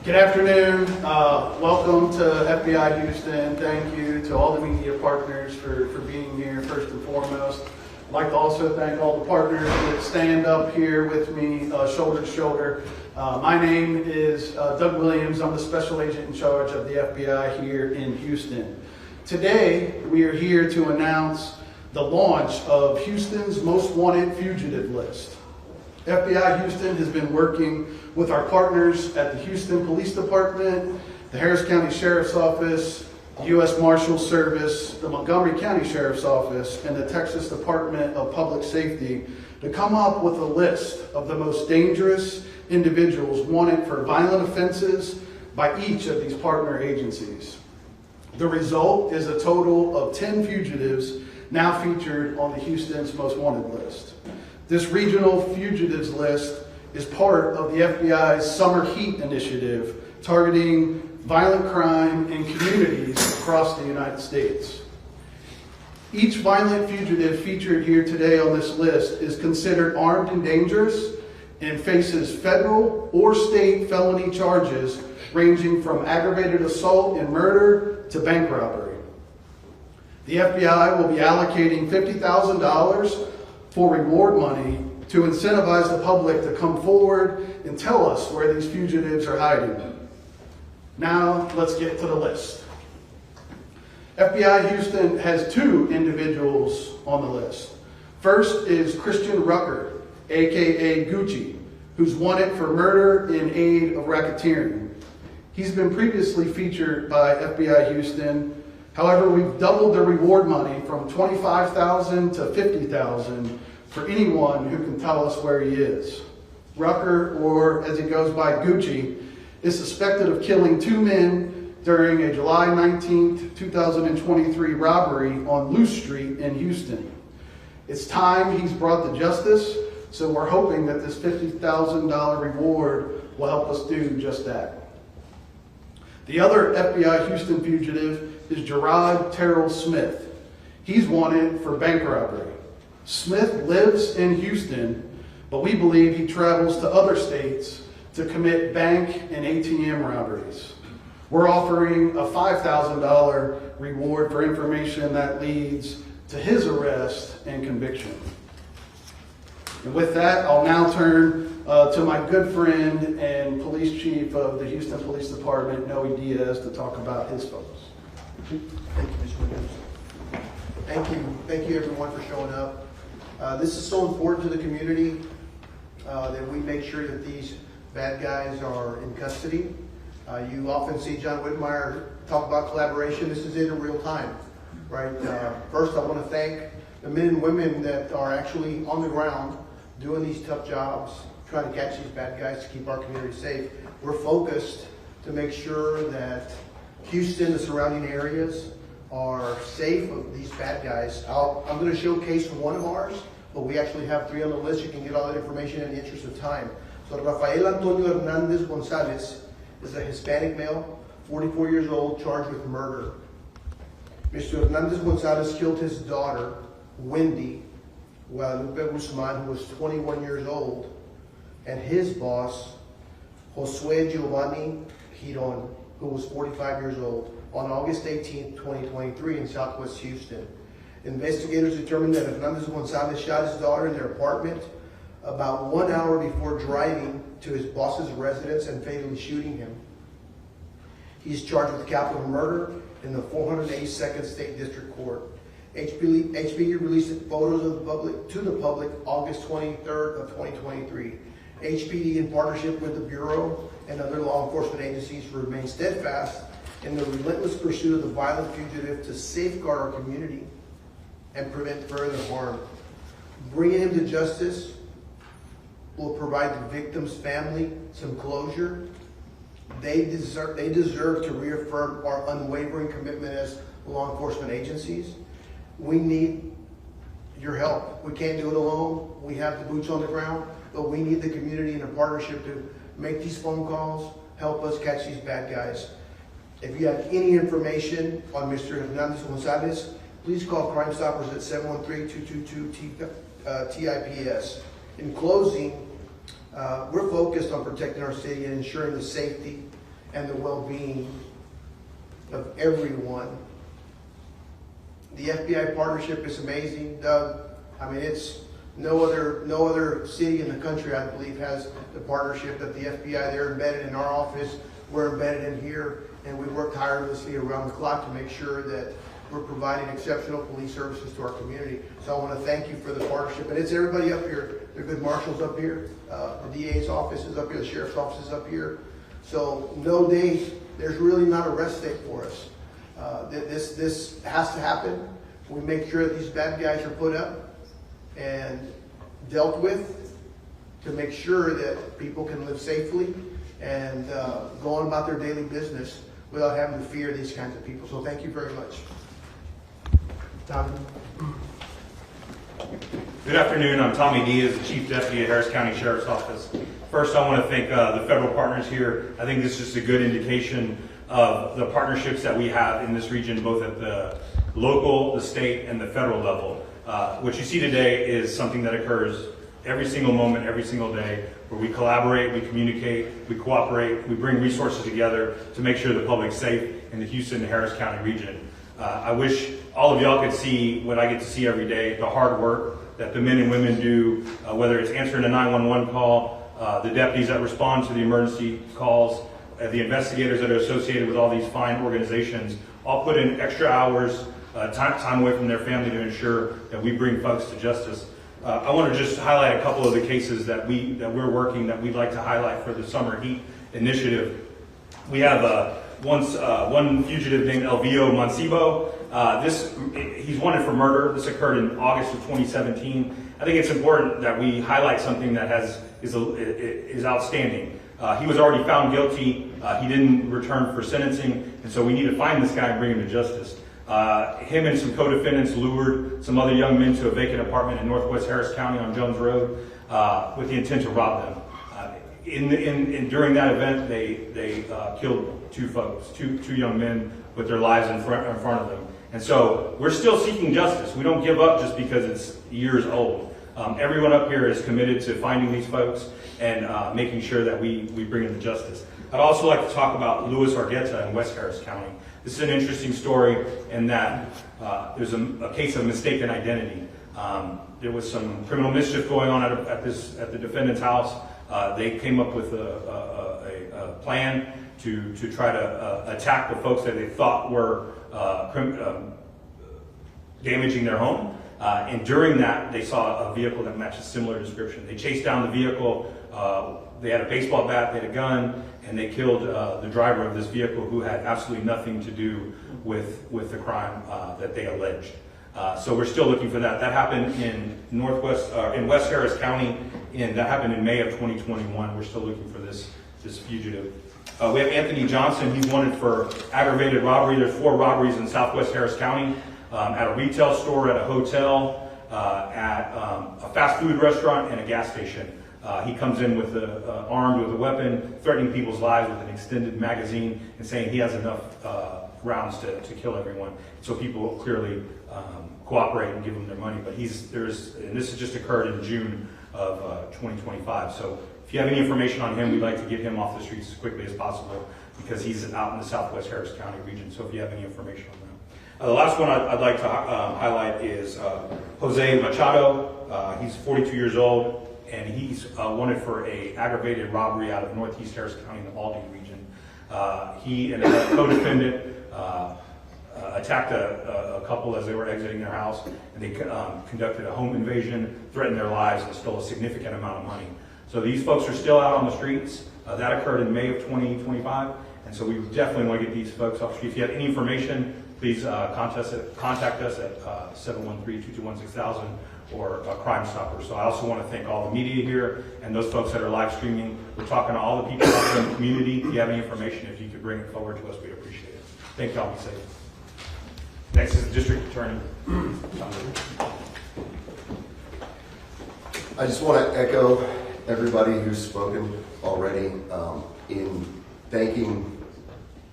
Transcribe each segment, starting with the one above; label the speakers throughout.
Speaker 1: Good afternoon. Welcome to FBI Houston. Thank you to all the media partners for being here first and foremost. I'd like to also thank all the partners that stand up here with me shoulder to shoulder. My name is Doug Williams. I'm the special agent in charge of the FBI here in Houston. Today, we are here to announce the launch of Houston's Most Wanted Fugitive List. FBI Houston has been working with our partners at the Houston Police Department, the Harris County Sheriff's Office, the U.S. Marshals Service, the Montgomery County Sheriff's Office, and the Texas Department of Public Safety to come up with a list of the most dangerous individuals wanted for violent offenses by each of these partner agencies. The result is a total of 10 fugitives now featured on the Houston's Most Wanted list. This regional fugitives list is part of the FBI's Summer Heat initiative targeting violent crime in communities across the United States. Each violent fugitive featured here today on this list is considered armed and dangerous and faces federal or state felony charges ranging from aggravated assault and murder to bank robbery. The FBI will be allocating $50,000 for reward money to incentivize the public to come forward and tell us where these fugitives are hiding. Now, let's get to the list. FBI Houston has two individuals on the list. First is Christian Rucker, aka Gucci, who's wanted for murder in aid of racketeering. He's been previously featured by FBI Houston. However, we've doubled the reward money from $25,000 to $50,000 for anyone who can tell us where he is. Rucker, or as he goes by Gucci, is suspected of killing two men during a July 19, 2023 robbery on Luce Street in Houston. It's time he's brought to justice, so we're hoping that this $50,000 reward will help us do just that. The other FBI Houston fugitive is Gerard Terrell Smith. He's wanted for bank robbery. Smith lives in Houston, but we believe he travels to other states to commit bank and ATM robberies. We're offering a $5,000 reward for information that leads to his arrest and conviction. And with that, I'll now turn to my good friend and police chief of the Houston Police Department, Noe Diaz, to talk about his focus.
Speaker 2: Thank you, Mr. Williams. Thank you everyone for showing up. This is so important to the community that we make sure that these bad guys are in custody. You often see John Whitmire talk about collaboration. This is it in real time, right? First, I want to thank the men and women that are actually on the ground doing these tough jobs, trying to catch these bad guys to keep our community safe. We're focused to make sure that Houston, the surrounding areas, are safe of these bad guys. I'm going to showcase one of ours, but we actually have 3 on the list. You can get all that information in the interest of time. So Rafael Antonio Hernandez Gonzalez is a Hispanic male, 44 years old, charged with murder. Mr. Hernandez Gonzalez killed his daughter, Wendy Guadalupe Guzman, who was 21 years old, and his boss, Josue Giovanni Giron, who was 45 years old, on August 18, 2023 in Southwest Houston. Investigators determined that Hernandez Gonzalez shot his daughter in their apartment about 1 hour before driving to his boss's residence and fatally shooting him. He's charged with capital murder in the 482nd State District Court. HPD released photos to the public August 23rd of 2023. HPD, in partnership with the Bureau and other law enforcement agencies, remain steadfast in the relentless pursuit of the violent fugitive to safeguard our community and prevent further harm. Bringing him to justice will provide the victim's family some closure. They deserve to reaffirm our unwavering commitment as law enforcement agencies. We need your help. We can't do it alone. We have the boots on the ground, but we need the community in a partnership to make these phone calls, help us catch these bad guys. If you have any information on Mr. Hernandez Gonzalez, please call Crime Stoppers at 713-222-TIPS. In closing, we're focused on protecting our city and ensuring the safety and the well-being of everyone. The FBI partnership is amazing, Doug. I mean, it's no other city in the country, I believe, has the partnership that the FBI. They're embedded in our office. We're embedded in here, and we work tirelessly around the clock to make sure that we're providing exceptional police services to our community. So I want to thank you for the partnership. And it's everybody up here. The good marshals up here. The DA's office is up here. The sheriff's office is up here. So no days, there's really not a rest day for us. This has to happen. We make sure that these bad guys are put up and dealt with to make sure that people can live safely and go on about their daily business without having to fear these kinds of people. So thank you very much. Tommy.
Speaker 3: Good afternoon. I'm Tommy Diaz, the Chief Deputy at Harris County Sheriff's Office. First, I want to thank the federal partners here. I think this is just a good indication of the partnerships that we have in this region, both at the local, the state, and the federal level. What you see today is something that occurs every single moment, every single day, where we collaborate, we communicate, we cooperate, we bring resources together to make sure the public's safe in the Houston and Harris County region. I wish all of y'all could see what I get to see every day, the hard work that the men and women do, whether it's answering a 911 call, the deputies that respond to the emergency calls, the investigators that are associated with all these fine organizations, all put in extra hours, time away from their family to ensure that we bring folks to justice. I want to just highlight a couple of the cases that we're working that we'd like to highlight for the Summer Heat Initiative. We have one fugitive named Elvio Mancebo. He's wanted for murder. This occurred in August of 2017. I think it's important that we highlight something that is outstanding. He was already found guilty. He didn't return for sentencing, and so we need to find this guy and bring him to justice. Him and some co-defendants lured some other young men to a vacant apartment in Northwest Harris County on Jones Road with the intent to rob them. During that event, they killed two young men with their lives in front of them. And so we're still seeking justice. We don't give up just because it's years old. Everyone up here is committed to finding these folks and making sure that we bring them to justice. I'd also like to talk about Luis Argueta in West Harris County. This is an interesting story in that there's a case of mistaken identity. There was some criminal mischief going on at the defendant's house. They came up with a plan to try to attack the folks that they thought were damaging their home. And during that, they saw a vehicle that matched a similar description. They chased down the vehicle. They had a baseball bat, they had a gun, and they killed the driver of this vehicle who had absolutely nothing to do with the crime that they alleged. So we're still looking for that. That happened in West Harris County, and that happened in May of 2021. We're still looking for this fugitive. We have Anthony Johnson. He's wanted for aggravated robbery. There's 4 robberies in Southwest Harris County, at a retail store, at a hotel, at a fast food restaurant, and a gas station. He comes in with armed with a weapon, threatening people's lives with an extended magazine, and saying he has enough rounds to kill everyone. So people clearly cooperate and give him their money. But and this has just occurred in June of 2025. So if you have any information on him, we'd like to get him off the streets as quickly as possible because he's out in the Southwest Harris County region. So if you have any information on that. The last one I'd like to highlight is Jose Machado. He's 42 years old, and he's wanted for an aggravated robbery out of Northeast Harris County in the Aldine region. He and a co-defendant attacked a couple as they were exiting their house, and they conducted a home invasion, threatened their lives, and stole a significant amount of money. So these folks are still out on the streets. That occurred in May of 2025, and so we definitely want to get these folks off the streets. If you have any information, please contact us at 713-221-6000 or Crime Stoppers. So I also want to thank all the media here and those folks that are live streaming. We're talking to all the people out there in the community. If you have any information, if you could bring it forward to us, we'd appreciate it. Thank y'all. Be safe. Next is the District Attorney.
Speaker 4: I just want to echo everybody who's spoken already in thanking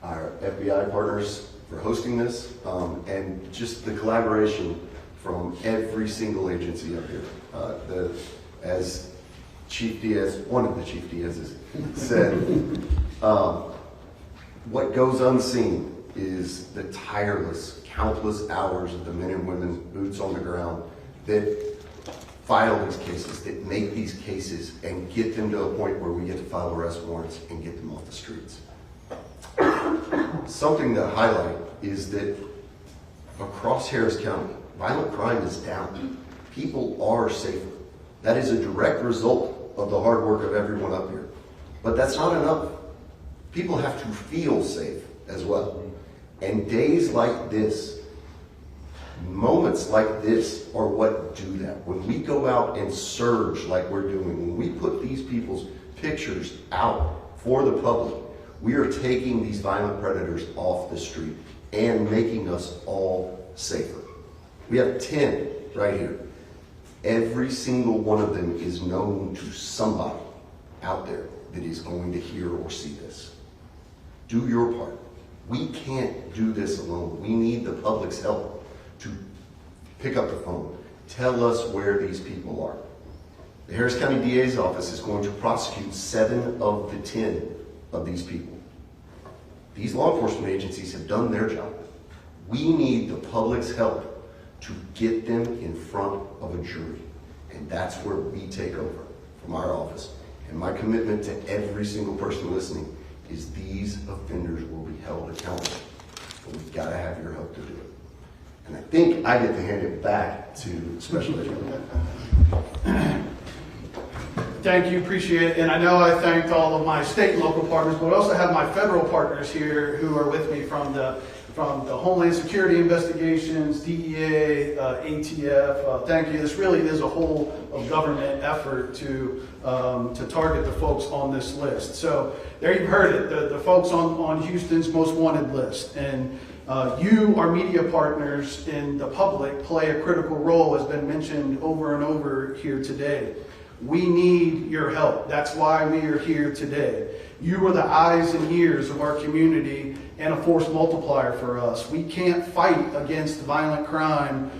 Speaker 4: our FBI partners for hosting this and just the collaboration from every single agency up here. As Chief Diaz, one of the Chief Diaz's said, what goes unseen is the tireless, countless hours of the men and women, boots on the ground, that file these cases, that make these cases and get them to a point where we get to file arrest warrants and get them off the streets. Something to highlight is that across Harris County, violent crime is down. People are safer. That is a direct result of the hard work of everyone up here. But that's not enough. People have to feel safe as well. And days like this, moments like this are what do that. When we go out and surge like we're doing, when we put these people's pictures out for the public, we are taking these violent predators off the street and making us all safer. We have 10 right here. Every single one of them is known to somebody out there that is going to hear or see this. Do your part. We can't do this alone. We need the public's help to pick up the phone. Tell us where these people are. The Harris County DA's office is going to prosecute 7 of the 10 of these people. These law enforcement agencies have done their job. We need the public's help to get them in front of a jury. And that's where we take over from our office. And my commitment to every single person listening is these offenders will be held accountable. But we've got to have your help to do it. And I think I get to hand it back to Special Agent.
Speaker 1: Thank you, appreciate it. And I know I thanked all of my state and local partners, but I also have my federal partners here who are with me from the Homeland Security Investigations, DEA, ATF. Thank you. This really is a whole of government effort to target the folks on this list. So there you've heard it, the folks on Houston's most wanted list. And you, our media partners in the public, play a critical role, has been mentioned over and over here today. We need your help. That's why we are here today. You are the eyes and ears of our community and a force multiplier for us. We can't fight against violent crime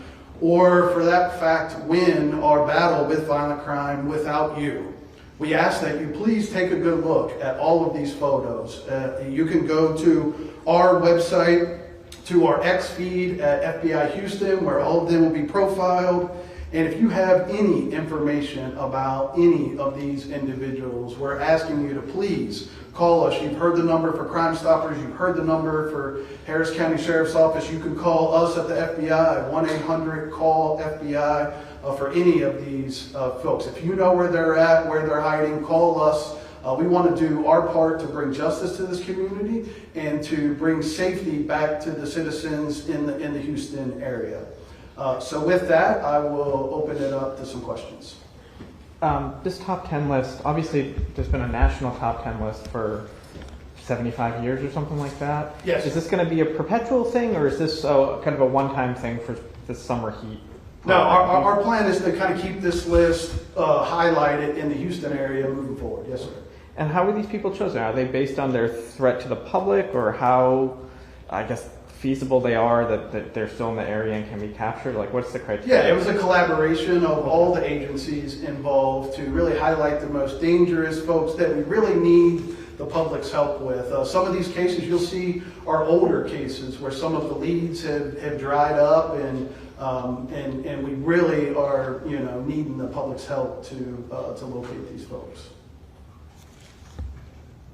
Speaker 1: or, for that fact, win our battle with violent crime without you. We ask that you please take a good look at all of these photos. You can go to our website, to our X feed at FBI Houston, where all of them will be profiled. And if you have any information about any of these individuals, we're asking you to please call us. You've heard the number for Crime Stoppers. You've heard the number for Harris County Sheriff's Office. You can call us at the FBI, 1-800-CALL-FBI, for any of these folks. If you know where they're at, where they're hiding, call us. We want to do our part to bring justice to this community and to bring safety back to the citizens in the Houston area. So with that, I will open it up to some questions.
Speaker 5: This top 10 list, obviously there's been a national top 10 list for 75 years or something like that.
Speaker 1: Yes.
Speaker 5: Is this going to be a perpetual thing, or is this kind of a one-time thing for this summer heat?
Speaker 1: No, our plan is to kind of keep this list highlighted in the Houston area moving forward. Yes, sir.
Speaker 5: And how were these people chosen? Are they based on their threat to the public, or how, I guess, feasible they are that they're still in the area and can be captured? Like, what's the criteria?
Speaker 1: Yeah, it was a collaboration of all the agencies involved to really highlight the most dangerous folks that we really need the public's help with. Some of these cases you'll see are older cases where some of the leads have dried up, and we really are needing the public's help to locate these folks.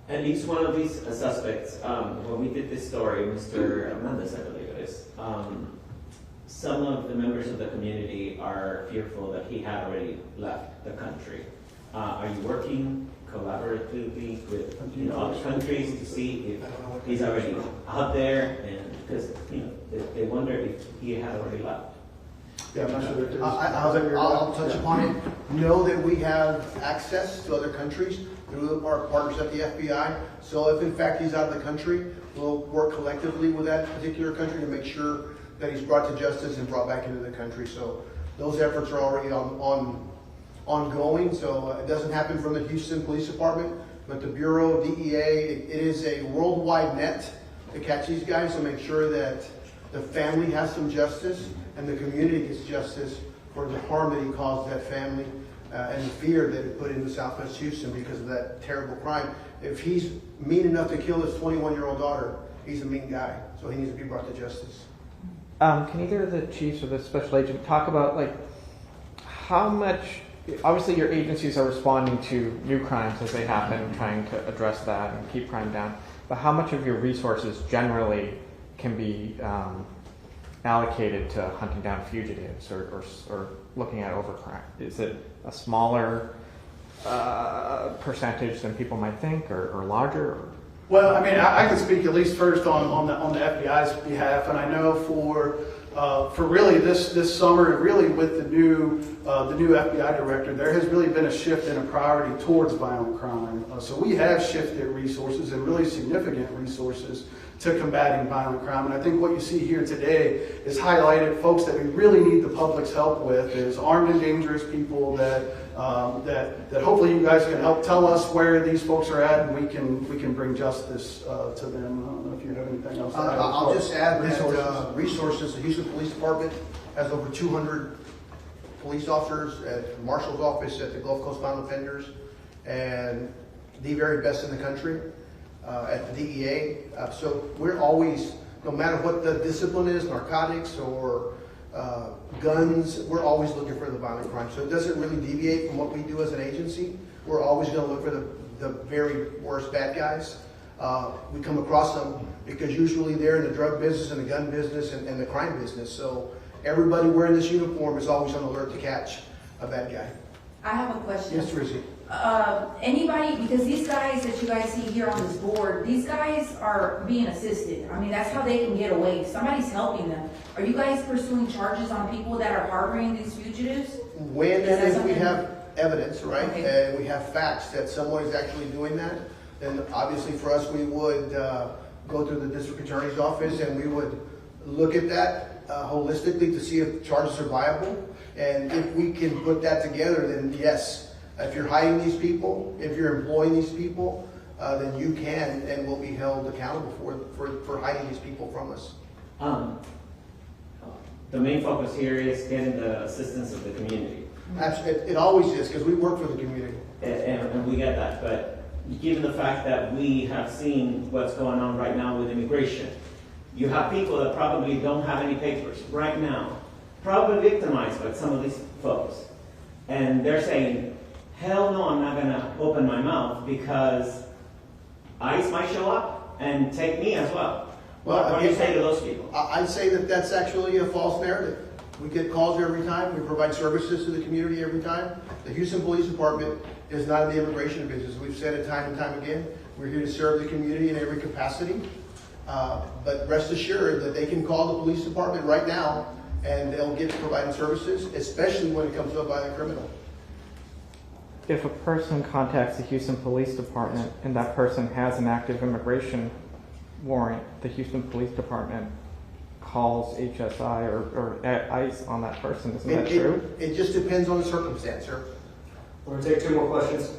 Speaker 6: And each one of these suspects, when we did this story, Mr. Hernandez, I believe it is, some of the members of the community are fearful that he had already left the country. Are you working collaboratively with other countries to see if he's already out there? And because they wonder if he had already left.
Speaker 1: Yeah, I'm not sure that
Speaker 2: I'll touch upon it. Know that we have access to other countries through our partners at the FBI. So if in fact he's out of the country, we'll work collectively with that particular country to make sure that he's brought to justice and brought back into the country. So those efforts are already ongoing. So it doesn't happen from the Houston Police Department, but the Bureau, DEA, it is a worldwide net to catch these guys. So make sure that the family has some justice and the community gets justice for the harm that he caused that family and the fear that it put into Southwest Houston because of that terrible crime. if he's mean enough to kill his 21-year-old daughter, he's a mean guy, so he needs to be brought to justice.
Speaker 5: Can either of the chiefs or the special agent talk about like how much? Obviously, your agencies are responding to new crimes as they happen, trying to address that and keep crime down. But how much of your resources generally can be allocated to hunting down fugitives or looking at overcrime? Is it a smaller percentage than people might think, or larger?
Speaker 1: Well, I mean, I can speak at least first on the FBI's behalf, and I know for really this summer, and really with the new FBI director, there has really been a shift in a priority towards violent crime. So we have shifted resources, and really significant resources, to combating violent crime. And I think what you see here today is highlighted folks that we really need the public's help with, is armed and dangerous people that hopefully you guys can help tell us where these folks are at, and we can bring justice to them. I don't know if you have anything else to add.
Speaker 2: I'll just add that resources, the Houston Police Department has over 200 police officers at the Marshal's office, at the Gulf Coast Violent Offenders, and the very best in the country at the DEA. So we're always, no matter what the discipline is, narcotics or guns, we're always looking for the violent crime. So it doesn't really deviate from what we do as an agency. We're always going to look for the very worst bad guys. We come across them because usually they're in the drug business and the gun business and the crime business. So everybody wearing this uniform is always on alert to catch a bad guy.
Speaker 7: I have a question.
Speaker 2: Yes, Rizzy.
Speaker 7: Anybody, because these guys that you guys see here on this board, these guys are being assisted. I mean, that's how they can get away. Somebody's helping them. Are you guys pursuing charges on people that are harboring these fugitives?
Speaker 2: When
Speaker 7: Is that
Speaker 2: and if we
Speaker 7: something-
Speaker 2: have evidence, right,
Speaker 7: Okay.
Speaker 2: and we have facts that someone is actually doing that, then obviously for us, we would go through the district attorney's office and we would look at that holistically to see if charges are viable. And if we can put that together, then yes. If you're hiding these people, if you're employing these people, then you can and will be held accountable for hiding these people from us.
Speaker 6: The main focus here is getting the assistance of the community.
Speaker 2: Absolutely, it always is, because we work for the community.
Speaker 6: And we get that, but given the fact that we have seen what's going on right now with immigration, you have people that probably don't have any papers right now, probably victimized by some of these folks. And they're saying, hell no, I'm not gonna open my mouth because ICE might show up and take me as well. What do you say to those people?
Speaker 2: I'd say that that's actually a false narrative. We get calls every time. We provide services to the community every time. The Houston Police Department is not in the immigration business. We've said it time and time again. We're here to serve the community in every capacity. But rest assured that they can call the police department right now and they'll get providing services, especially when it comes to a violent criminal.
Speaker 5: If a person contacts the Houston Police Department and that person has an active immigration warrant, the Houston Police Department calls HSI or ICE on that person. Isn't that true?
Speaker 2: It just depends on the circumstance, sir.
Speaker 8: We're gonna take two more questions.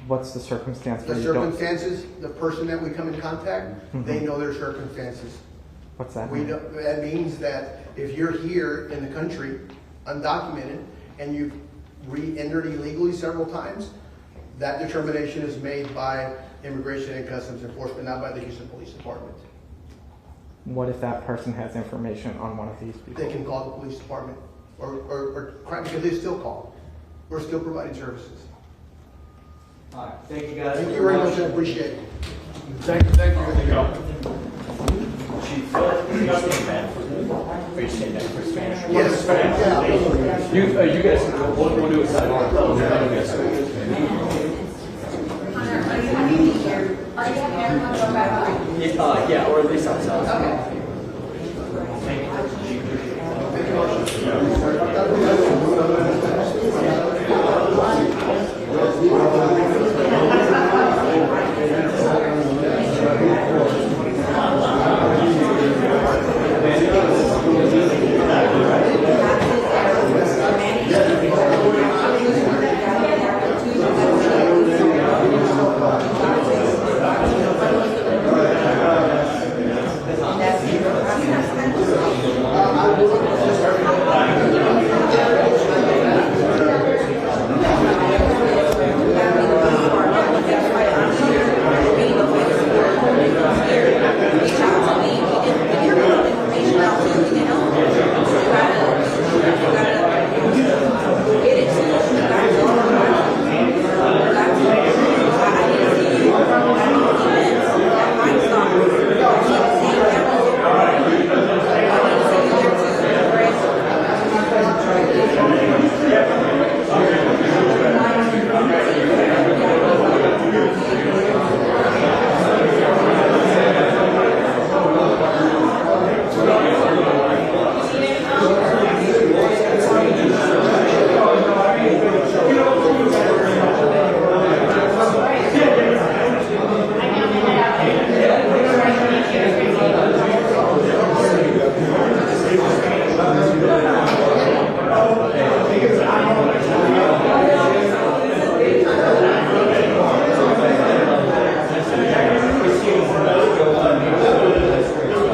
Speaker 5: What's the circumstance where
Speaker 2: The
Speaker 5: you don't?
Speaker 2: circumstances, the person that we come in contact, they know their circumstances.
Speaker 5: What's that
Speaker 2: We
Speaker 5: mean?
Speaker 2: don't, that means that if you're here in the country, undocumented, and you've re-entered illegally several times, that determination is made by Immigration and Customs Enforcement, not by the Houston Police Department.
Speaker 5: What if that person has information on one of these people?
Speaker 2: They can call the police department or crime, because they still call. We're still providing services.
Speaker 8: All right, thank you guys.
Speaker 2: Thank you very much, I appreciate it.
Speaker 1: Thank you.
Speaker 9: Chief, you guys want to ban for you stand next for Spanish?
Speaker 2: Yes, yeah.
Speaker 8: You guys, we'll do it sidebar.
Speaker 7: Are you having everyone go back?
Speaker 8: Yeah, or at least outside.
Speaker 7: Okay.